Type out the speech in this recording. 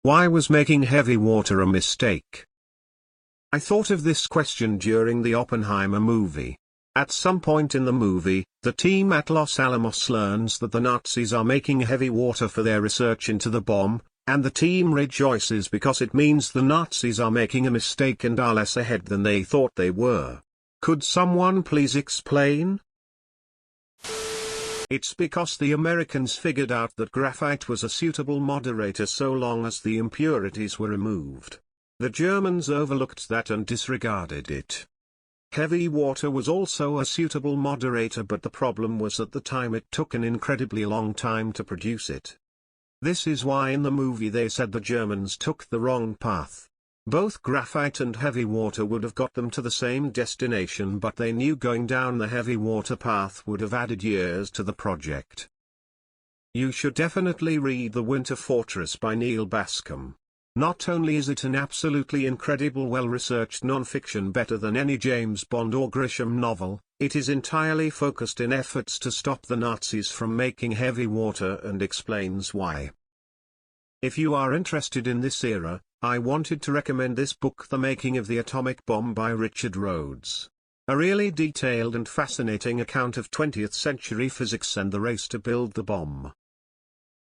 Why was making heavy water a mistake? I thought of this question during the Oppenheimer movie. At some point in the movie, the team at Los Alamos learns that the Nazis are making heavy water for their research into the bomb, and the team rejoices because it means the Nazis are making a mistake and are less ahead than they thought they were. Could someone please explain? It's because the Americans figured out that graphite was a suitable moderator so long as the impurities were removed. The Germans overlooked that and disregarded it. Heavy water was also a suitable moderator, but the problem was at the time it took an incredibly long time to produce it. This is why in the movie they said the Germans took the wrong path. Both graphite and heavy water would have got them to the same destination, but they knew going down the heavy water path would have added years to the project. You should definitely read The Winter Fortress by Neil Bascom. Not only is it an absolutely incredible well-researched non-fiction better than any James Bond or Grisham novel, it is entirely focused in efforts to stop the Nazis from making heavy water and explains why. If you are interested in this era, I wanted to recommend this book, The Making of the Atomic Bomb by Richard Rhodes. A really detailed and fascinating account of 20th century physics and the race to build the bomb.